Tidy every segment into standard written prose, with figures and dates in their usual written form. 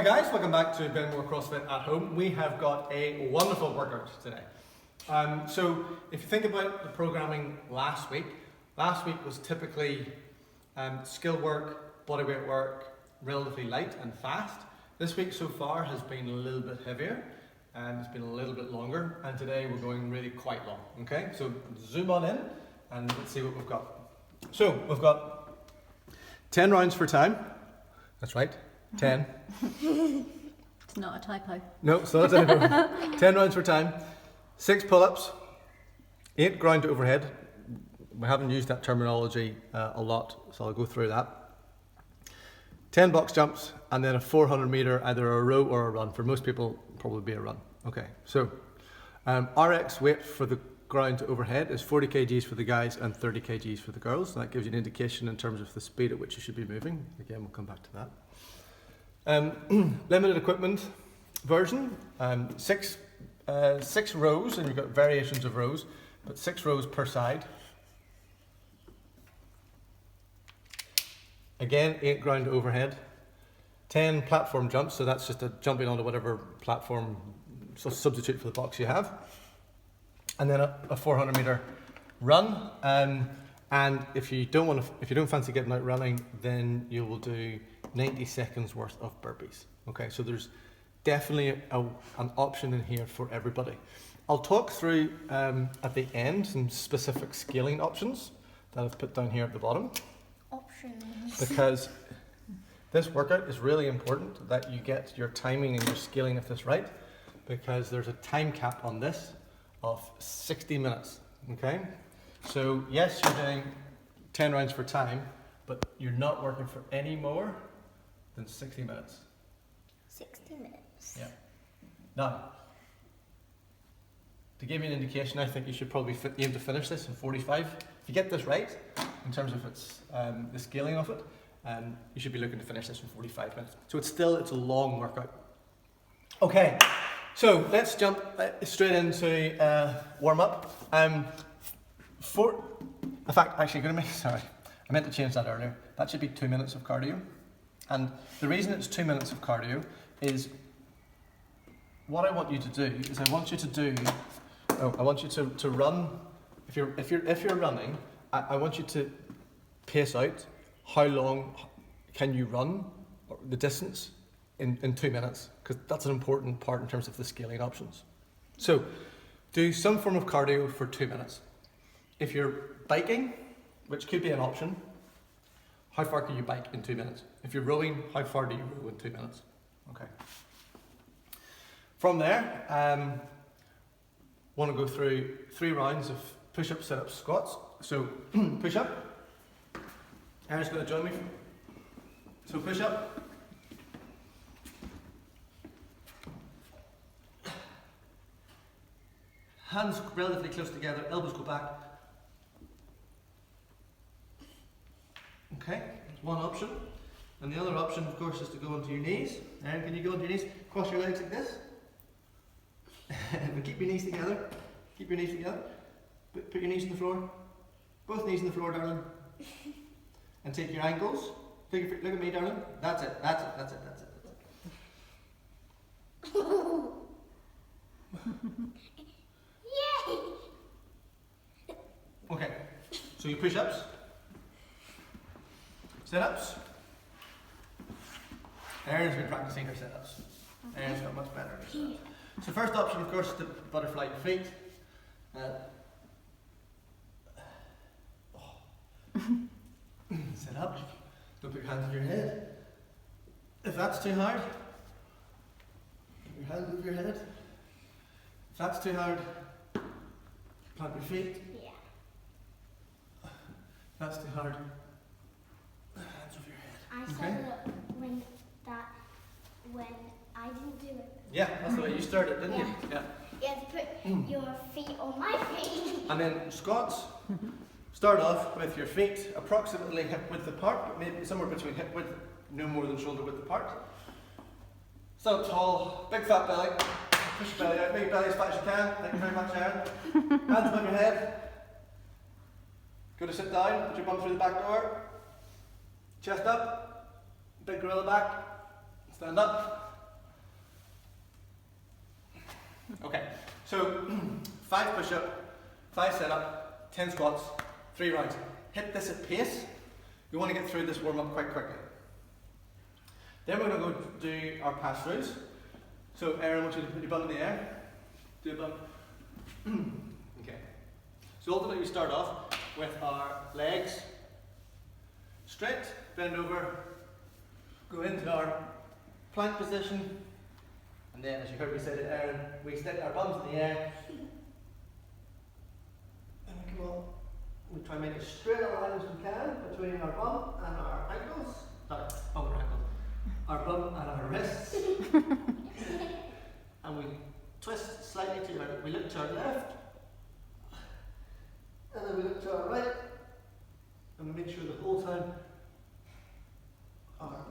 Hi guys, welcome back to Benmore CrossFit at home. We have got a wonderful workout today. So if you think about the programming last week was typically skill work, bodyweight work, relatively light and fast. This week so far has been a little bit heavier and it's been a little bit longer, and today we're going really quite long. Okay, so zoom on in and let's see what we've got. So we've got 10 rounds for time. That's right, 10. It's not a typo. No, it's not a typo. 10 rounds for time, 6 pull-ups, 8 ground to overhead. We haven't used that terminology a lot, so I'll go through that. 10 box jumps, and then a 400 meter, either a row or a run. For most people, probably be a run. Okay, so RX weight for the ground to overhead is 40 kgs for the guys and 30 kgs for the girls. And that gives you an indication in terms of the speed at which you should be moving. Again, we'll come back to that. Limited equipment version, 6 rows, and you've got variations of rows, but 6 rows per side. Again, 8 ground to overhead, 10 platform jumps, so that's just a jumping onto whatever platform, so substitute for the box you have. And then a 400 meter run. And if you don't fancy getting out running, then you will do 90 seconds worth of burpees. Okay, so there's definitely an option in here for everybody. I'll talk through at the end some specific scaling options that I've put down here at the bottom. Options. Because this workout is really important that you get your timing and your scaling of this right, because there's a time cap on this of 60 minutes. Okay, so yes, you're doing 10 rounds for time, but you're not working for any more than 60 minutes. 60 minutes. Yeah. Now, to give you an indication, I think you should probably aim to finish this in 45. If you get this right, in terms of its the scaling of it, you should be looking to finish this in 45 minutes. So it's a long workout. Okay, so let's jump straight into warm up. I meant to change that earlier. That should be 2 minutes of cardio. And the reason it's 2 minutes of cardio is what I want you to do is I want you to run. If you're running, I want you to pace out how long can you run, or the distance in 2 minutes, because that's an important part in terms of the scaling options. So do some form of cardio for 2 minutes. If you're biking, which could be an option, how far can you bike in 2 minutes? If you're rowing, how far do you row in 2 minutes? Okay. From there, want to go through 3 rounds of push-up, sit-ups, squats. So push-up. Aaron's going to join me. So push-up. Hands relatively close together, elbows go back. Okay, that's one option. And the other option, of course, is to go onto your knees. Aaron, can you go onto your knees? Cross your legs like this. But keep your knees together. Keep your knees together. Put your knees on the floor. Both knees on the floor, darling. And take your ankles. Look at me, darling. That's it. Yay! Okay, so your push-ups, sit-ups. Erin's been practicing her sit-ups. Erin's got much better at sit-ups. So first option, of course, is to butterfly your feet. Sit up. Don't put your hands on your head. If that's too hard, put your hands over your head. If that's too hard, plant your feet. Yeah. That's too hard. Hands over your head. I said that when I didn't do it. Yeah, that's the way you started, didn't you? Yeah. You have to put your feet on my feet. And then squats. Start off with your feet approximately hip width apart, but maybe somewhere between hip width, no more than shoulder width apart. Stand up tall, big fat belly. Push your belly out, make your belly as fat as you can. Thank you very much, Aaron. Hands above your head. Go to sit down, put your bum through the back door. Chest up, big gorilla back. Stand up. Okay, so 5 push-up, 5 set-up, 10 squats, 3 rounds. Hit this at pace. You want to get through this warm-up quite quickly. Then we're going to go do our pass-throughs. So Erin, I want you to put your bum in the air. Do a bum. Okay. So ultimately we start off with our legs straight, bend over, go into our plank position, and then, as you heard me say to Erin, we stick our bums in the air, and we come on. We try and make as straight a line as we can between our bum and our ankles. Sorry, bum and ankles. Our bum and our wrists. And we twist slightly to our, we look to our left, and then we look to our right, and we make sure the whole time our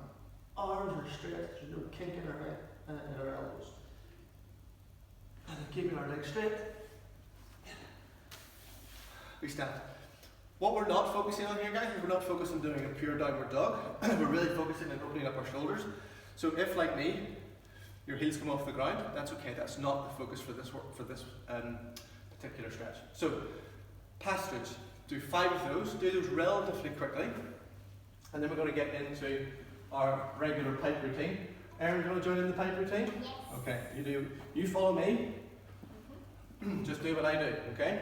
arms are straight, there's no kink in our elbows. And then keeping our legs straight, we stand. What we're not focusing on here, guys, is we're not focusing on doing a pure downward dog. We're really focusing on opening up our shoulders. So if, like me, your heels come off the ground, that's okay. That's not the focus for this work, for this particular stretch. So pass-throughs, do 5 of those. Do those relatively quickly, and then we're going to get into our regular pipe routine. Erin, do you want to join in the pipe routine? Yes. Okay, you do. You follow me. Just do what I do. Okay.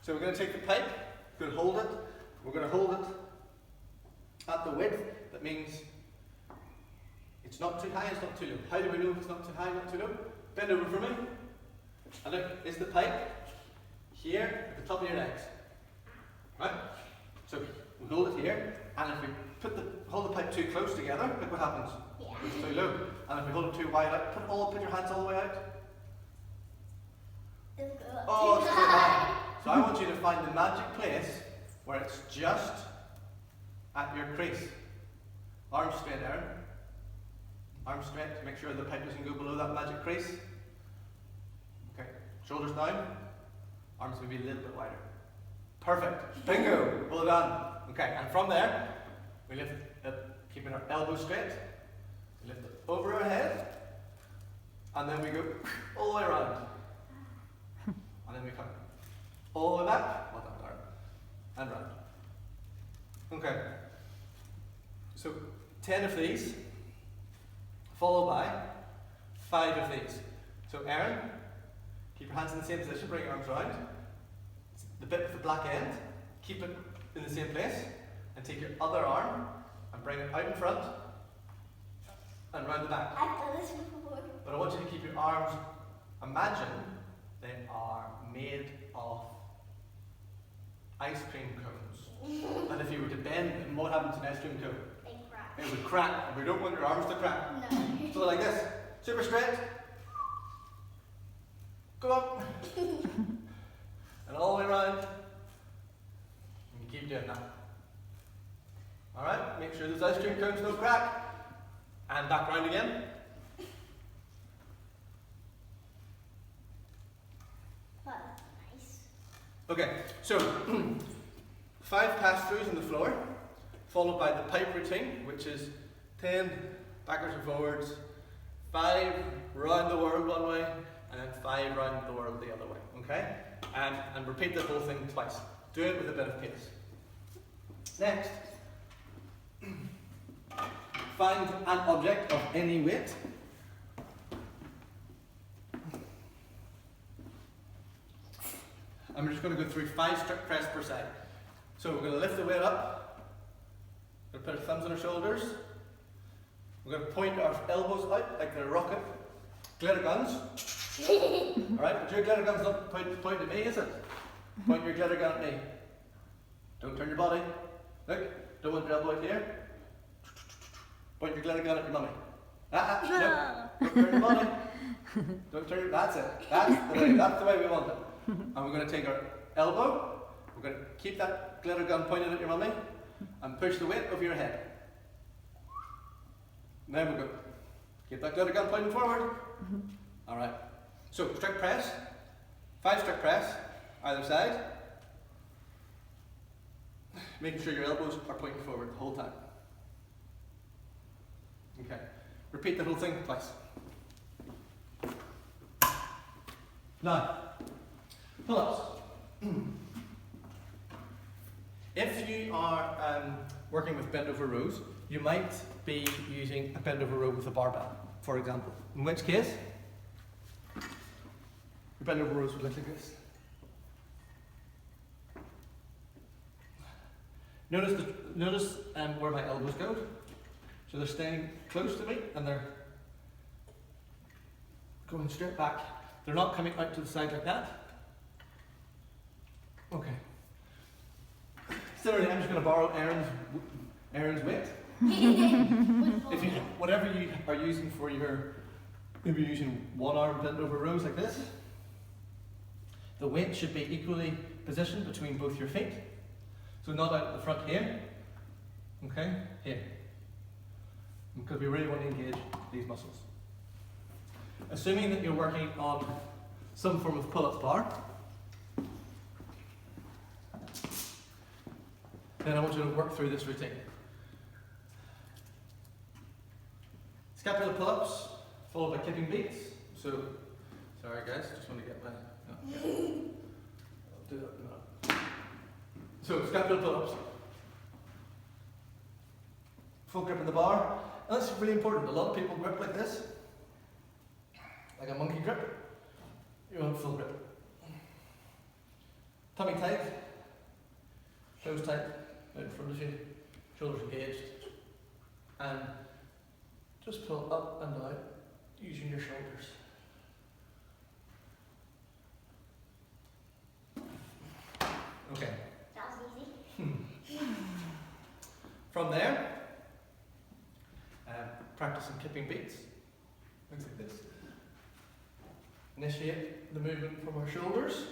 So we're going to take the pipe. We're going to hold it. We're going to hold it at the width. That means it's not too high, it's not too low. How do we know if it's not too high, not too low? Bend over for me. And look, is the pipe here at the top of your legs? Right? So we hold it here, and if we hold the pipe too close together, look what happens. Yeah. It's too low. And if we hold it too wide out, put your hands all the way out. Don't go up Oh, too it's too high. So I want you to find the magic place where it's just at your crease. Arms straight, Erin. Arms straight to make sure the pipe doesn't go below that magic crease. Okay, shoulders down. Arms maybe a little bit wider. Perfect. Bingo. Well done. Okay, and from there, we lift it, keeping our elbows straight. We lift it over our head. And then we go all the way around. And then we come all the way back, well done, Darren, and round. Okay, so 10 of these, followed by 5 of these. So Erin, keep your hands in the same position, bring your arms round. The bit with the black end, keep it in the same place, and take your other arm and bring it out in front and round the back. I've done this before. But I want you to keep your arms, imagine they are made of ice cream cones. And if you were to bend them, what happens to an ice cream cone? They crack. It would crack, and we don't want your arms to crack. No. So like this, super straight. Go up. And all the way around. And you keep doing that. Alright, make sure those ice cream cones don't crack. And back round again. That's nice. Okay, so 5 pass-throughs on the floor, followed by the pipe routine, which is 10 backwards and forwards, 5 round the world one way, and then 5 round the world the other way, okay? And repeat the whole thing twice. Do it with a bit of pace. Next, find an object of any weight. And we're just going to go through 5 strict press per side. So we're going to lift the weight up. We're going to put our thumbs on our shoulders. We're going to point our elbows out like they're a rocket. Glitter guns. Alright, but your glitter gun's not point at me, is it? Point your glitter gun at me. Don't turn your body. Look, don't want your elbow out here. Point your glitter gun at your mummy. No, don't turn your body. Don't turn your, that's it. That's the way we want it. And we're going to take our elbow, we're going to keep that glitter gun pointed at your mummy, and push the weight over your head. And then we go. Keep that glitter gun pointing forward. Alright. So, strict press. 5 strict press, either side. Making sure your elbows are pointing forward the whole time. Okay. Repeat the whole thing twice. Now, pull-ups. If you are working with bent over rows, you might be using a bent over row with a barbell, for example. In which case, your bent over rows would look like this. Notice where my elbows go. So they're staying close to me and they're going straight back. They're not coming out to the side like that. Okay. Similarly, I'm just going to borrow Erin's weight. If you, whatever you are using for your, maybe you're using one arm bent over rows like this, the weight should be equally positioned between both your feet. So not out at the front here, okay, here. Because we really want to engage these muscles. Assuming that you're working on some form of pull-up bar, then I want you to work through this routine. Scapular pull-ups, followed by kipping beats. So, sorry guys, just want to get my, I'll do that now. So, scapular pull-ups. Full grip in the bar. And that's really important. A lot of people grip like this, like a monkey grip. You want full grip. Tummy tight, toes tight, out in front of you, shoulders engaged, and just pull up and down using your shoulders. Okay. That was easy. From there, practice some kipping beats. Looks like this. Initiate the movement from our shoulders.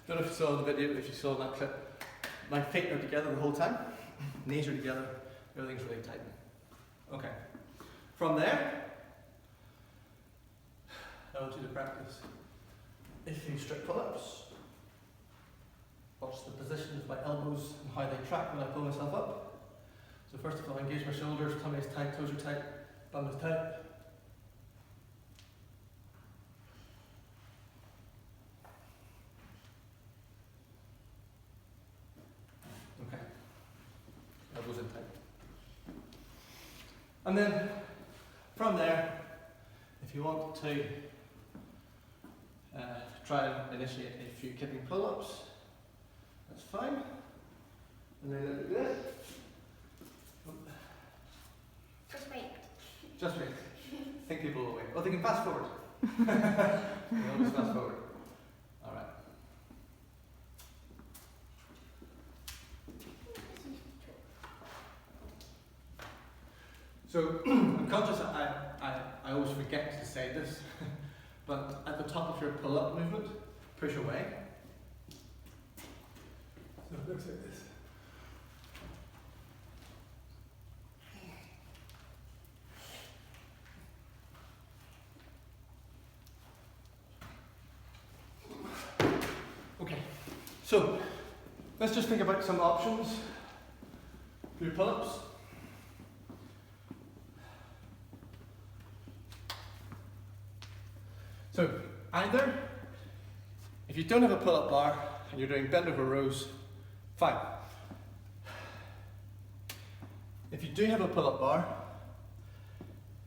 Don't know if you saw in the video, if you saw in that clip, my feet are together the whole time, knees are together, everything's really tight. Okay. From there, I want you to practice a few strict pull-ups. Watch the position of my elbows and how they track when I pull myself up. So first of all, engage my shoulders, tummy is tight, toes are tight, bum is tight. Okay. Elbows in tight. And then, from there, if you want to try and initiate a few kipping pull-ups, that's fine. And then do this. Just wait. Just wait. Think people will wait. Oh, they can fast forward. They can always fast forward. Alright. So, I'm conscious that I always forget to say this, but at the top of your pull-up movement, push away. So it looks like this. Okay, so let's just think about some options for your pull-ups. So either, if you don't have a pull-up bar and you're doing bend over rows, fine. If you do have a pull-up bar,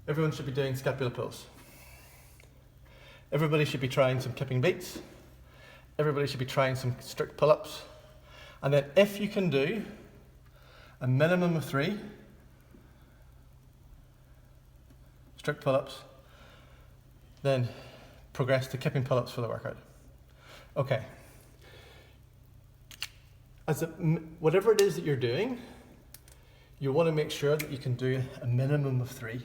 everyone should be doing scapular pulls. Everybody should be trying some kipping beats. Everybody should be trying some strict pull-ups. And then if you can do a minimum of 3 strict pull-ups, then progress to kipping pull-ups for the workout. Okay. Whatever it is that you're doing, you want to make sure that you can do a minimum of 3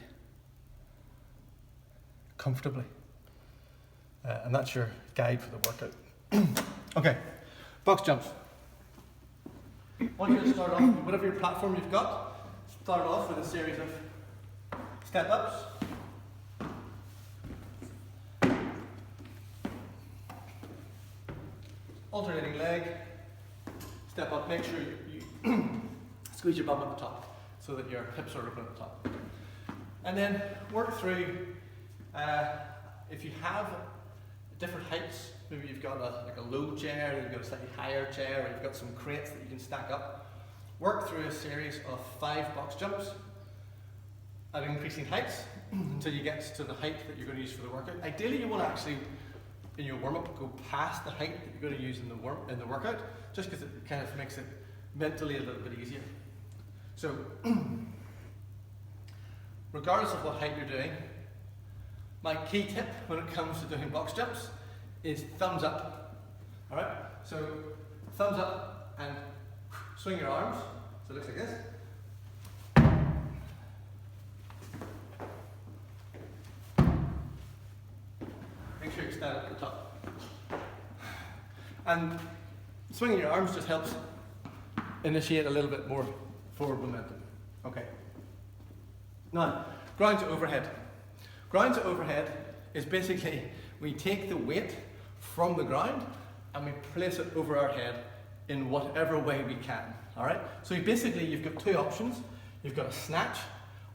comfortably. And that's your guide for the workout. Okay, box jumps. I want you to start off, whatever your platform you've got, start off with a series of step-ups. alternating leg, step up, make sure you squeeze your bum at the top so that your hips are open at the top. And then work through, if you have different heights, maybe you've got like a low chair, you've got a slightly higher chair, or you've got some crates that you can stack up, work through a series of 5 box jumps at increasing heights until you get to the height that you're going to use for the workout. Ideally, you want to actually, in your warm-up, go past the height that you're going to use in the workout, just because it kind of makes it mentally a little bit easier. So, regardless of what height you're doing, my key tip when it comes to doing box jumps is thumbs up. All right. So, thumbs up and swing your arms. So it looks like this. Make sure you stand up at the top. And swinging your arms just helps initiate a little bit more forward momentum. Okay. Now, ground to overhead. Ground to overhead is basically we take the weight from the ground and we place it over our head in whatever way we can. All right. So basically, you've got 2 options. You've got a snatch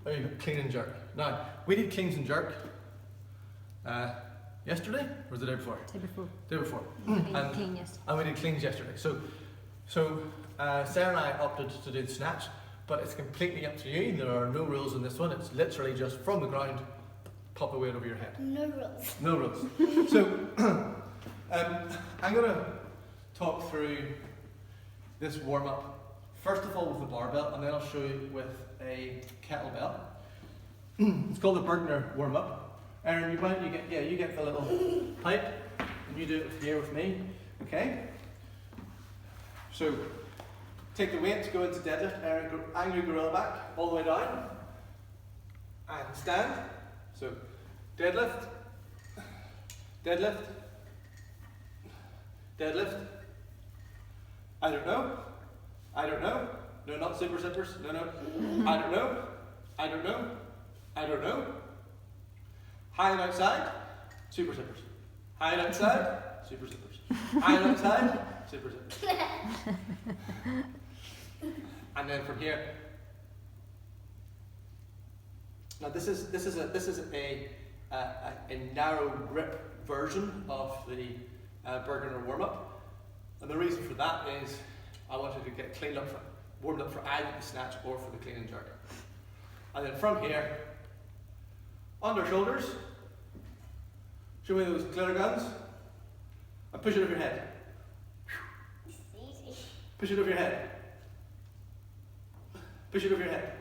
or you've got clean and jerk. Now, we did cleans and jerk yesterday, or was it the day before? Day before. Day before. And clean yesterday. And we did cleans yesterday. So Sarah and I opted to do the snatch, but it's completely up to you. There are no rules in this one. It's literally just from the ground, pop a weight over your head. No rules. No rules. So I'm going to talk through this warm-up, first of all with the barbell, and then I'll show you with a kettlebell. It's called the Bergner warm-up. Aaron, you get the little pipe, and you do it here with me, okay? So, take the weight, go into deadlift, Aaron, go angry gorilla back, all the way down, and stand. So, deadlift, deadlift, deadlift. I don't know. I don't know. No, not super zippers. No, no. I don't know. I don't know. I don't know. High and outside, super zippers. High and outside, super zippers. High and outside, super zippers. And then from here. Now this is a narrow grip version of the Bergner warm-up. And the reason for that is I wanted to get warmed up for either the snatch or for the clean and jerk. And then from here, under shoulders, show me those glitter guns, and push it over your head. It's easy. Push it over your head. Push it over your head.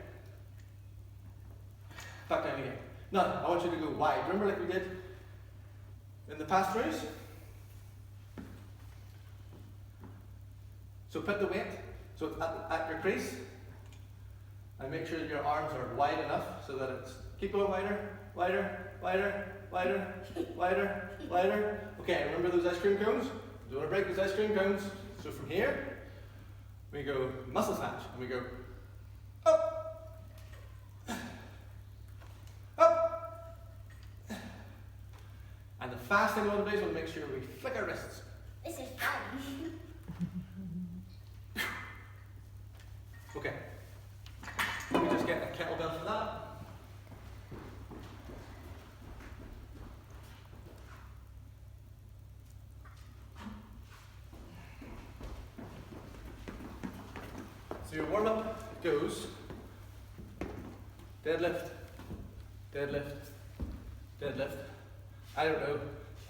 Back down again. Now, I want you to go wide. Remember like we did in the past rows? So put the weight, so it's at your crease, and make sure that your arms are wide enough so that it's, keep going wider, wider, wider, wider, wider, wider. Okay, remember those ice cream cones? Don't want to break those ice cream cones. So from here, we go muscle snatch, and we go up, up. And the fast thing we want to do is we want to make sure we flick our wrists. This is fun. Okay. Let me just get a kettlebell for that. So your warm-up goes deadlift, deadlift, deadlift. I don't know,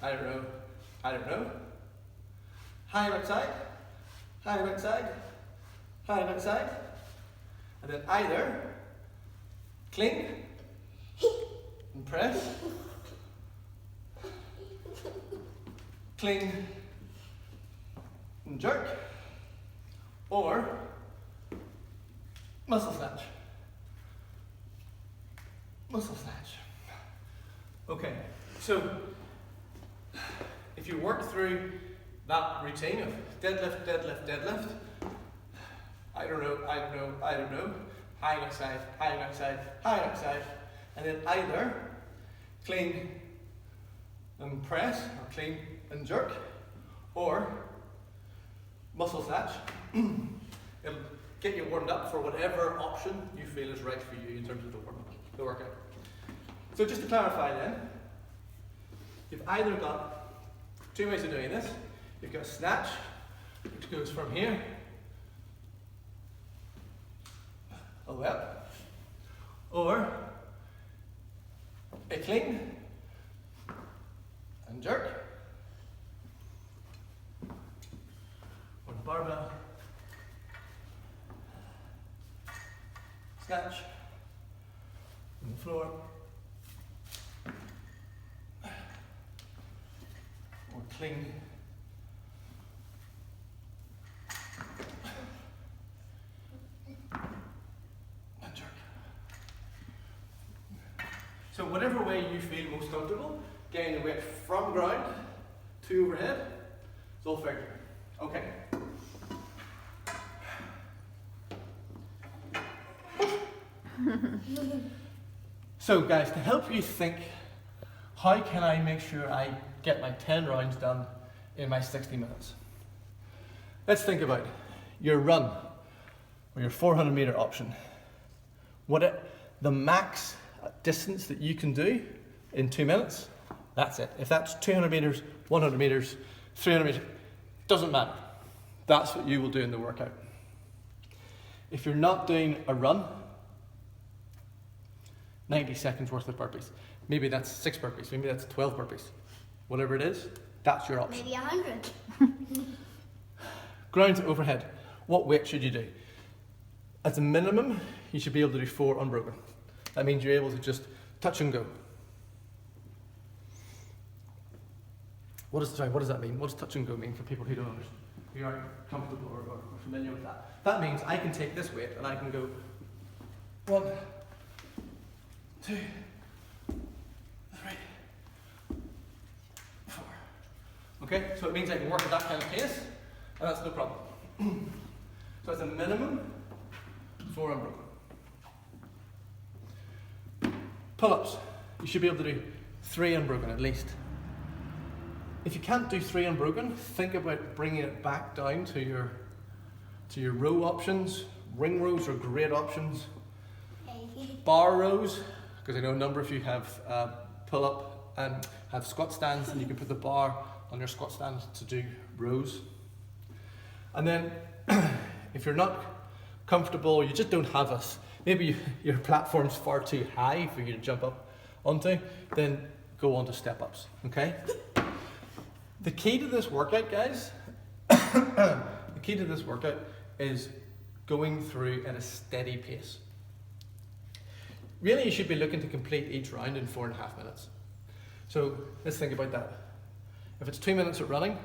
I don't know, I don't know. High right side, high right side, high right side. And then either clean and press, clean and jerk, or muscle snatch. Muscle snatch. Okay, so if you work through that routine of deadlift, deadlift, deadlift, I don't know, I don't know, I don't know, high and outside, high and outside, high and outside, and then either clean and press, or clean and jerk, or muscle snatch. It'll get you warmed up for whatever option you feel is right for you in terms of the workout. So just to clarify then, you've either got two ways of doing this. You've got a snatch, which goes from here all the way up, or a clean and jerk, or the barbell, snatch on the floor, or clean and jerk. So whatever way you feel most comfortable, getting the weight from ground to overhead, it's all fair game. Okay. So guys, to help you think, how can I make sure I get my 10 rounds done in my 60 minutes? Let's think about your run or your 400 meter option. The max distance that you can do in 2 minutes, that's it. If that's 200 meters, 100 meters, 300 meters, doesn't matter. That's what you will do in the workout. If you're not doing a run, 90 seconds worth of burpees. Maybe that's 6 burpees, maybe that's 12 burpees. Whatever it is, that's your option. Maybe 100. Ground to overhead. What weight should you do? As a minimum, you should be able to do 4 unbroken. That means you're able to just touch and go. What does that mean? What does touch and go mean for people who don't understand, who aren't comfortable or familiar with that? That means I can take this weight and I can go 1, 2, 3, 4. Okay, so it means I can work at that kind of pace, and that's no problem. So it's a minimum 4 unbroken. Pull-ups. You should be able to do 3 unbroken at least. If you can't do 3 unbroken, think about bringing it back down to your row options. Ring rows are great options. Bar rows, because I know a number of you have pull-up and have squat stands, and you can put the bar on your squat stand to do rows. And then, if you're not comfortable, you just don't have us. Maybe your platform's far too high for you to jump up onto, then go on to step-ups, okay? The key to this workout, guys, the key to this workout is going through at a steady pace. Really, you should be looking to complete each round in 4.5 minutes. So let's think about that. If it's 2 minutes at running,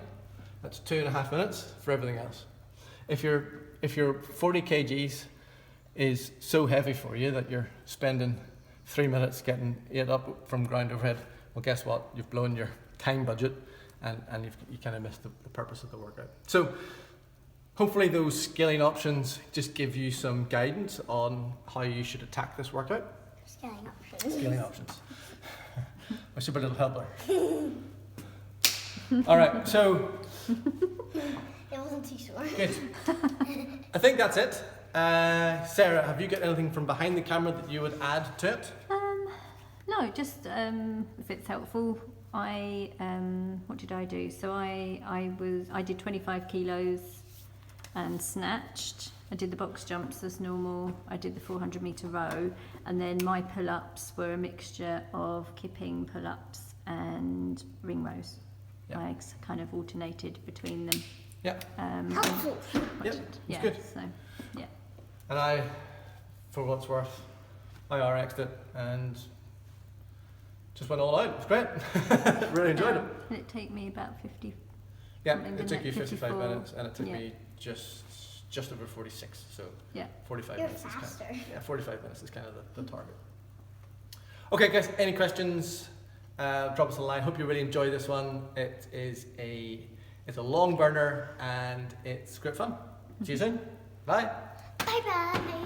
that's 2.5 minutes for everything else. If your 40 kgs is so heavy for you that you're spending 3 minutes getting it up from ground overhead, well, guess what? You've blown your time budget, and you kind of missed the purpose of the workout. So hopefully those scaling options just give you some guidance on how you should attack this workout. Scaling options. Scaling options. My super little helper. All right, so It wasn't too short. good. I think that's it. Sarah, have you got anything from behind the camera that you would add to it? No, just if it's helpful. What did I do? So I did 25 kilos and snatched. I did the box jumps as normal. I did the 400 meter row, and then my pull-ups were a mixture of kipping pull-ups and ring rows. Yeah. I kind of alternated between them. Yeah. Helpful. Yep, Yeah. good. So, yeah. And I, for what it's worth, I RX'd it and just went all out. It was great. Really enjoyed it. Did it take me about 50? Yeah, something, it didn't took you 55 54? minutes, and it took Yeah. me just over 46. So Yeah. 45 You're minutes faster. is kind of, 45 minutes is kind of the target. Okay, guys, any questions? Drop us a line. Hope you really enjoy this one. It's a long burner and it's great fun. See you soon. Bye. Bye bye.